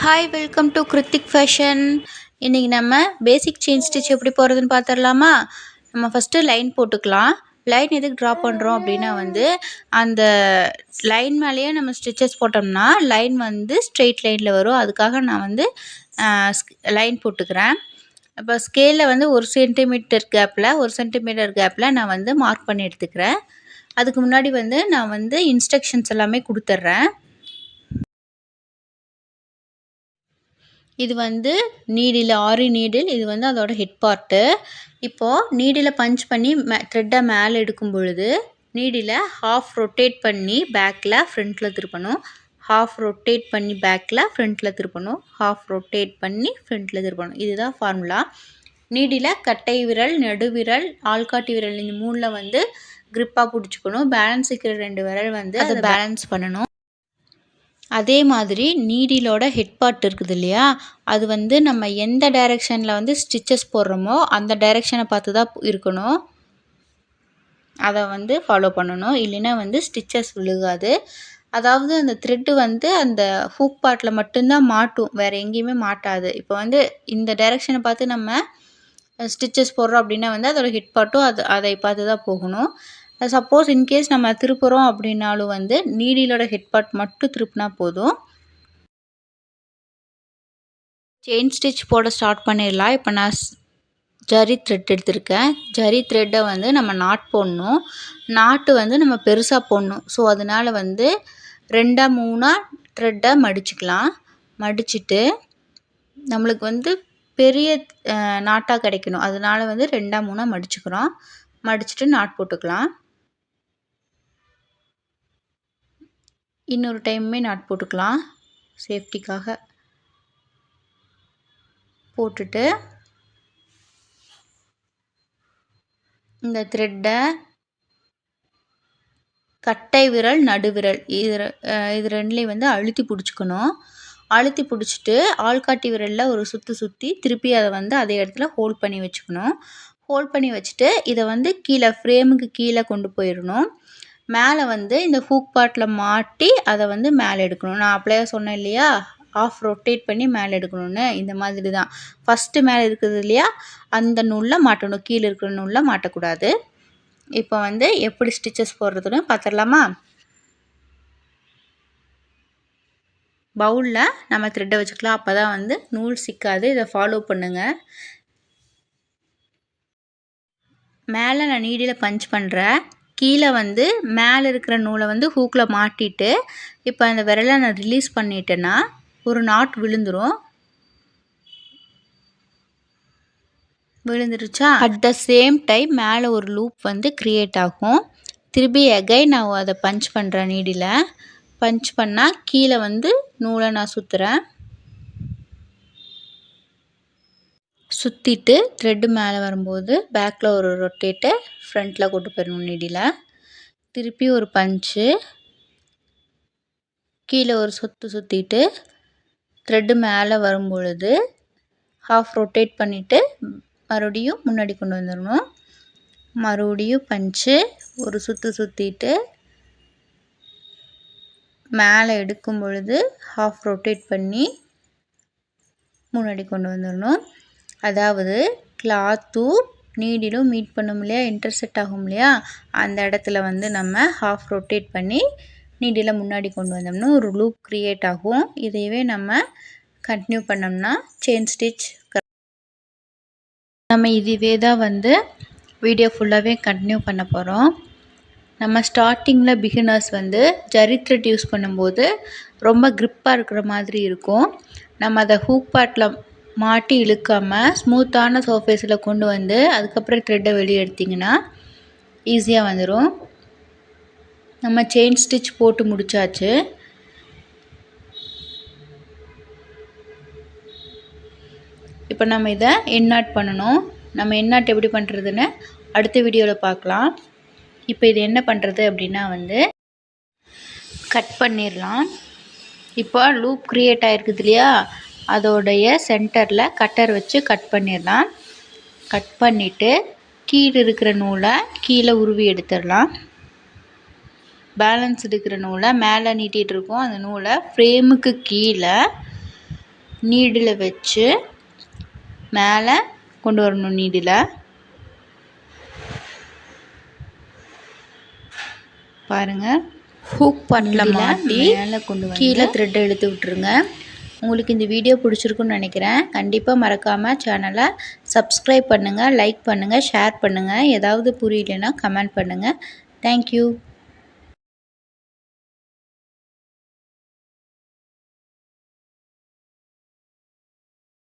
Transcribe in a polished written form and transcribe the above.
Hi, welcome to Hrithik fashion. இன்றைக்கி நம்ம basic chain stitch எப்படி போகிறதுன்னு பார்த்துடலாமா? நம்ம ஃபஸ்ட்டு லைன் போட்டுக்கலாம். லைன் எதுக்கு ட்ரா பண்ணுறோம் அப்படின்னா அந்த லைன் மேலேயே நம்ம ஸ்டிச்சஸ் போட்டோம்னா லைன் ஸ்ட்ரெயிட் லைனில் வரும். அதுக்காக நான் லைன் போட்டுக்கிறேன். இப்போ ஸ்கேலில் 1 சென்டிமீட்டர் கேப்பில் நான் மார்க் பண்ணி எடுத்துக்கிறேன். அதுக்கு முன்னாடி நான் இன்ஸ்ட்ரக்ஷன்ஸ் எல்லாமே கொடுத்துட்றேன். இது நீடில் ஆரி நீடில். இது அதோட ஹெட் பார்ட்டு. இப்போது நீடில் பஞ்ச் பண்ணி த்ரெட்டை மேலே எடுக்கும் பொழுது நீடில் ஹாஃப் ரொட்டேட் பண்ணி பேக்கில் ஃப்ரண்ட்டில் திருப்பணும். ஹாஃப் ரொட்டேட் பண்ணி பேக்கில் ஃப்ரண்ட்டில் திருப்பணும். ஹாஃப் ரொட்டேட் பண்ணி ஃப்ரண்ட்டில் திருப்பணும். இதுதான் ஃபார்முலா. நீடில் கட்டை விரல், நடுவிரல், ஆள்காட்டி விரல் இந்த 3ல் க்ரிப்பாக பிடிச்சிக்கணும். பேலன்ஸ் இருக்கிற 2 விரல் அதை பேலன்ஸ் பண்ணணும். அதே மாதிரி நீடிலோட ஹெட் பார்ட் இருக்குது இல்லையா, அது நம்ம எந்த டைரெக்ஷனில் ஸ்டிச்சஸ் போடுறோமோ அந்த டைரெக்ஷனை பார்த்து தான் இருக்கணும். அதை ஃபாலோ பண்ணணும். இல்லைன்னா ஸ்டிச்சஸ் விழுகாது. அதாவது அந்த த்ரெட்டு அந்த ஹூக் பார்ட்டில் மட்டும்தான் மாட்டும், வேறு எங்கேயுமே மாட்டாது. இப்போ இந்த டைரெக்ஷனை பார்த்து நம்ம ஸ்டிச்சஸ் போடுறோம் அப்படின்னா அதோட ஹெட் பார்ட்டும் அதை பார்த்து தான் போகணும். சப்போஸ் இன்கேஸ் நம்ம திருப்புறோம் அப்படின்னாலும் நீடிலோட ஹெட் பார்ட் மட்டும் திருப்பினா போதும். செயின் ஸ்டிச் போட ஸ்டார்ட் பண்ணிடலாம். இப்போ நான் ஜரி த்ரெட் எடுத்திருக்கேன். ஜரி த்ரெட்டை நம்ம நாட் போடணும். நாட்டு நம்ம பெருசாக போடணும். ஸோ அதனால் 2 3 த்ரெட்டை மடிச்சுக்கலாம். மடிச்சுட்டு நம்மளுக்கு பெரிய நாட்டாக கிடைக்கணும். அதனால் 2 3 மடிச்சுக்கிறோம். மடிச்சுட்டு நாட் போட்டுக்கலாம். இன்னொரு டைமுமே நாட் போட்டுக்கலாம் சேஃப்டிக்காக. போட்டுட்டு இந்த த்ரெட்டை கட்டை விரல், நடுவிரல் இது 2லேயும் அழுத்தி பிடிச்சிக்கணும். அழுத்தி பிடிச்சிட்டு ஆள்காட்டி விரலில் ஒரு சுற்றி திருப்பி அதை அதே இடத்துல ஹோல்ட் பண்ணி வச்சுக்கணும். ஹோல்ட் பண்ணி வச்சுட்டு இதை கீழே ஃப்ரேமுக்கு கீழே கொண்டு போயிடணும். மேலே இந்த ஹூக் பார்ட்டில் மாட்டி அதை மேலே எடுக்கணும். நான் அப்படியே சொன்னேன் இல்லையா, ஆஃப் ரொட்டேட் பண்ணி மேலே எடுக்கணும்னு. இந்த மாதிரி தான் ஃபஸ்ட்டு மேலே இருக்குது இல்லையா, அந்த நூலில் மாட்டணும். கீழே இருக்கிற நூலில் மாட்டக்கூடாது. இப்போ எப்படி ஸ்டிச்சஸ் போடுறதுன்னு பார்த்துடலாமா? பவுலில் நம்ம த்ரெட்டை வச்சுக்கலாம். அப்போ தான் நூல் சிக்காது. இதை ஃபாலோ பண்ணுங்கள். மேலே நான் நீடில் பஞ்ச் பண்ணுறேன். கீழே மேலே இருக்கிற நூலை ஹூக்கில் மாட்டிட்டு இப்போ அந்த விரலை நான் ரிலீஸ் பண்ணிட்டேன்னா ஒரு நாட் விழுந்துருச்சா? அட் த சேம் டைம் மேலே ஒரு லூப் கிரியேட் ஆகும். திருப்பி எகைன் நான் அதை பஞ்ச் பண்ணுறேன். நீடில் பஞ்ச் பண்ணால் கீழே நூலை நான் சுற்றுறேன். சுற்றிட்டு த்ரெட்டு மேலே வரும்போது பேக்கில் ஒரு ரொட்டேட்டு, ஃப்ரண்ட்டில் கொண்டு போயிடணும். நீடில் திருப்பி ஒரு பஞ்சு, கீழே ஒரு சுற்றிட்டு த்ரெட்டு மேலே வரும்பொழுது ஹாஃப் ரொட்டேட் பண்ணிவிட்டு மறுபடியும் முன்னாடி கொண்டு வந்துடணும். மறுபடியும் பஞ்சு, ஒரு சுற்றிட்டு மேலே எடுக்கும் பொழுது ஹாஃப் ரொட்டேட் பண்ணி முன்னாடி கொண்டு வந்துடணும். அதாவது கிளாத்தும் நீடிலும் மீட் பண்ணும் இல்லையா, இன்டர்செக்ட் ஆகும் இல்லையா, அந்த இடத்துல நம்ம ஹாஃப் ரொட்டேட் பண்ணி நீடில் முன்னாடி கொண்டு வந்தோம்னா ஒரு லூப் க்ரியேட் ஆகும். இதையவே நம்ம கண்டினியூ பண்ணோம்னா செயின் ஸ்டிச் நம்ம இதுவே தான் வீடியோ ஃபுல்லாகவே கண்டினியூ பண்ண போகிறோம். நம்ம ஸ்டார்டிங்கில் பிகினர்ஸ் ஜரி த்ரெட் யூஸ் பண்ணும்போது ரொம்ப க்ரிப்பாக இருக்கிற மாதிரி இருக்கும். நம்ம அதை ஹூக் பார்ட்டில் மாட்டி இழுக்காமல் ஸ்மூத்தான சர்ஃபேஸில் கொண்டு அதுக்கப்புறம் த்ரெட்டை வெளியே எடுத்திங்கன்னா ஈஸியாக வந்துடும். நம்ம செயின் ஸ்டிச் போட்டு முடித்தாச்சு. இப்போ நம்ம இதை எண்ணாட் பண்ணணும். நம்ம எண்ணாட் எப்படி பண்ணுறதுன்னு அடுத்த வீடியோவில் பார்க்கலாம். இப்போ இது என்ன பண்ணுறது அப்படின்னா கட் பண்ணிடலாம். இப்போ லூப் க்ரியேட் ஆகிருக்குது இல்லையா, அதோடைய சென்டரில் கட்டர் வச்சு கட் பண்ணிடலாம். கட் பண்ணிவிட்டு கீழே இருக்கிற நூலை கீழே உருவி எடுத்துடலாம். பேலன்ஸ் இருக்கிற நூலை மேலே நீட்டிகிட்டு இருக்கோம். அந்த நூலை ஃப்ரேமுக்கு கீழே நீடில் வச்சு மேலே கொண்டு வரணும். நீடில் பாருங்கள், ஹூக் பார்ட்டில் மாட்டி மேலே கொண்டு வந்து கீழே த்ரெட்டை இழுத்து விட்டுருங்க. உங்களுக்கு இந்த வீடியோ பிடிச்சிருக்குன்னு நினைக்கிறேன். கண்டிப்பாக மறக்காமல் சேனலை சப்ஸ்கிரைப் பண்ணுங்கள், லைக் பண்ணுங்கள், ஷேர் பண்ணுங்கள். ஏதாவது புரியலைன்னா கமெண்ட் பண்ணுங்கள். தேங்க்யூ.